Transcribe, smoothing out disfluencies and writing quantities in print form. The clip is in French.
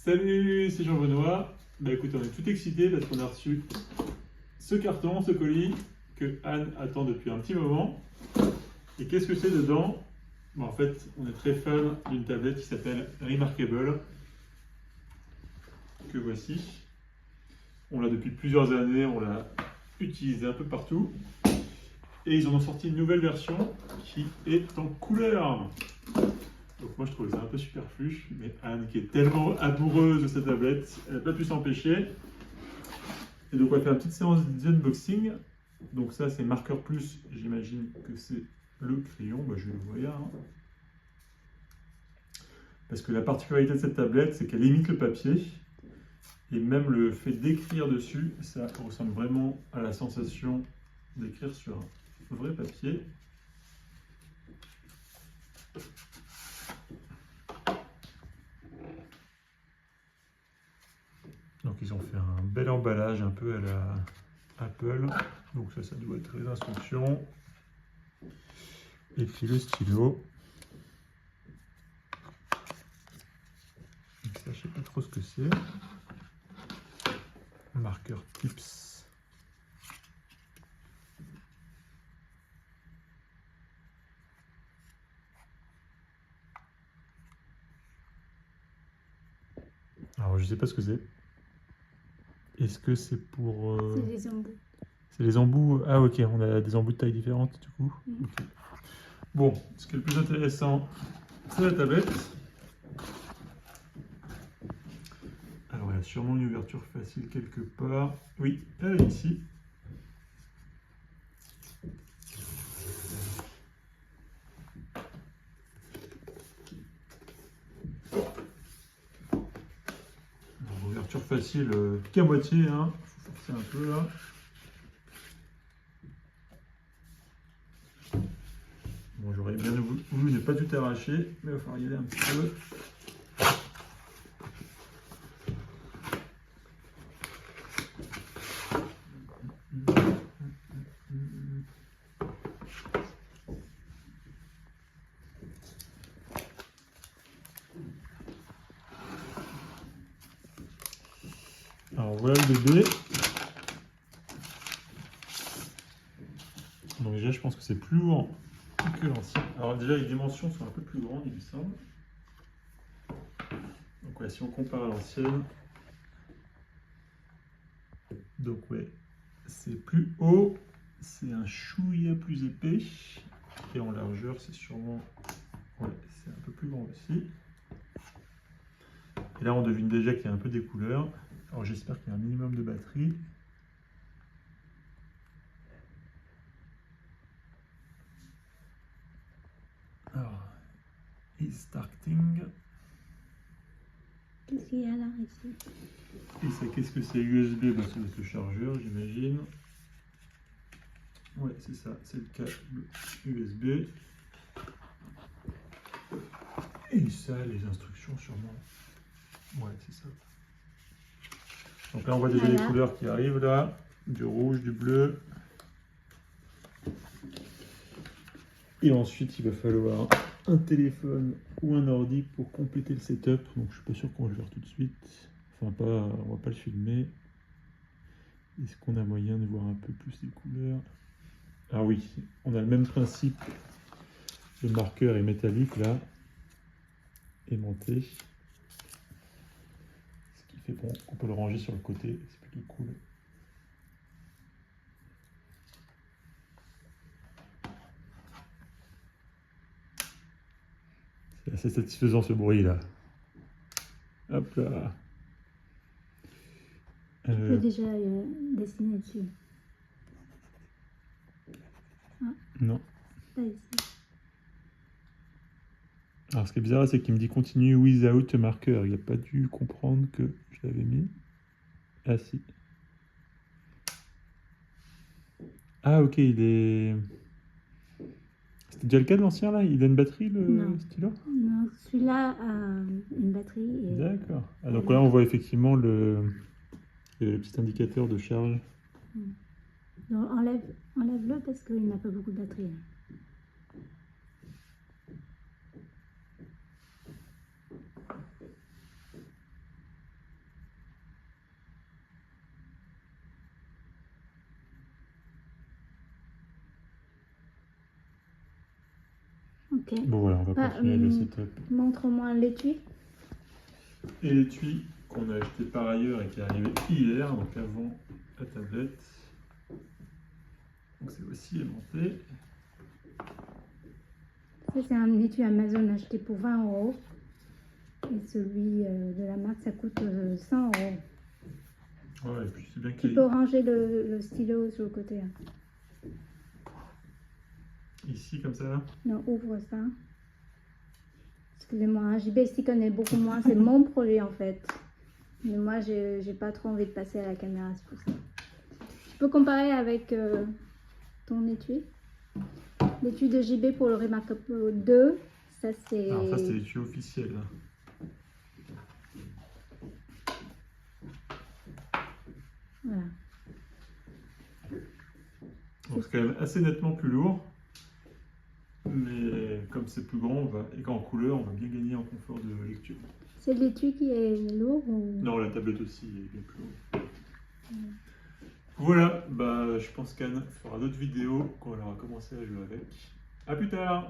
Salut, c'est Jean-Benoît. Bah écoute, on est tout excités parce qu'on a reçu ce carton, ce colis que Anne attend depuis un petit moment. Et qu'est-ce que c'est dedans? Bon, en fait, on est très fan d'une tablette qui s'appelle Remarkable, que voici. On l'a depuis plusieurs années, on l'a utilisé un peu partout. Et ils en ont sorti une nouvelle version qui est en couleur. Donc moi je trouve ça un peu superflu, mais Anne qui est tellement amoureuse de cette tablette, elle n'a pas pu s'empêcher. Et donc on va faire une petite séance d'unboxing. Donc ça c'est Marker Plus, j'imagine que c'est le crayon, bah, je vais le voir. Hein. Parce que la particularité de cette tablette, c'est qu'elle imite le papier. Et même le fait d'écrire dessus, ça ressemble vraiment à la sensation d'écrire sur un vrai papier. Donc ils ont fait un bel emballage un peu à la Apple. Donc ça doit être les instructions. Et puis le stylo. Donc ça, je sais pas trop ce que c'est. Marqueur tips. Alors je sais pas ce que c'est. Est-ce que c'est pour... C'est les embouts. C'est les embouts. Ah ok, on a des embouts de taille différente du coup. Okay. Bon, ce qui est le plus intéressant, c'est la tablette. Alors il y a sûrement une ouverture facile quelque part. Oui, elle est ici. Alors, ouverture facile qu'à moitié, hein. Faut forcer un peu là. Bon, j'aurais bien voulu ne pas tout arracher, mais il va falloir y aller un petit peu. Alors voilà le bébé. Donc déjà je pense que c'est plus lourd que l'ancien. Alors déjà les dimensions sont un peu plus grandes il me semble. Donc ouais, si on compare à l'ancienne. Donc ouais, c'est plus haut, c'est un chouïa plus épais. Et en largeur c'est sûrement... Ouais, c'est un peu plus grand aussi. Et là on devine déjà qu'il y a un peu des couleurs. Alors j'espère qu'il y a un minimum de batterie. Alors, is starting. Qu'est-ce qu'il y a là ici? Et ça, qu'est-ce que c'est? USB, bah, c'est le chargeur, j'imagine. Ouais, c'est ça, c'est le câble USB. Et ça, les instructions sûrement. Ouais, c'est ça. Donc là, on voit déjà les couleurs qui arrivent là. Du rouge, du bleu. Et ensuite, il va falloir un téléphone ou un ordi pour compléter le setup. Donc je suis pas sûr qu'on va le faire tout de suite. Enfin, pas, on va pas le filmer. Est-ce qu'on a moyen de voir un peu plus les couleurs? Ah oui, on a le même principe. Le marqueur est métallique là, aimanté. Ce qui fait qu'on peut le ranger sur le côté, c'est plutôt cool. C'est assez satisfaisant ce bruit là. Hop là. Tu peux déjà dessiner dessus. Ah. Non. Pas ici. Alors ce qui est bizarre, c'est qu'il me dit continue without marker. Il n'a pas dû comprendre que je l'avais mis. Ah si. Ah ok, il est... C'était déjà le cas de l'ancien là? Il a une batterie le stylo? Non, celui-là a une batterie. Et... D'accord. Ah, donc là on voit effectivement le petit indicateur de charge. Donc enlève-le parce qu'il n'a pas beaucoup de batterie. Ok. Bon voilà, on va continuer le setup. Montre-moi l'étui. Et l'étui qu'on a acheté par ailleurs et qui est arrivé hier, donc avant la tablette. Donc c'est aussi aimanté. Ça, c'est un étui Amazon acheté pour 20 euros. Et celui de la marque, ça coûte 100 euros. Ouais, et puis c'est bien Tu qu'il peux ranger le stylo sur le côté. Hein. ici comme ça là. Non, ouvre ça. Excusez-moi, hein, JB s'y connaît beaucoup moins. C'est mon projet en fait. Mais moi, j'ai pas trop envie de passer à la caméra, c'est pour ça. Tu peux comparer avec ton étui. L'étui de JB pour le Remarkable 2. Ça, c'est. Alors ça c'est l'étui officiel. Là. Voilà. Donc c'est quand même assez nettement plus lourd. Mais comme c'est plus grand et qu'en couleur, on va bien gagner en confort de lecture. C'est l'étui qui est lourd ou... Non, la tablette aussi est bien plus lourde. Voilà, bah, je pense qu'Anne fera d'autres vidéos quand elle aura commencé à jouer avec. A plus tard!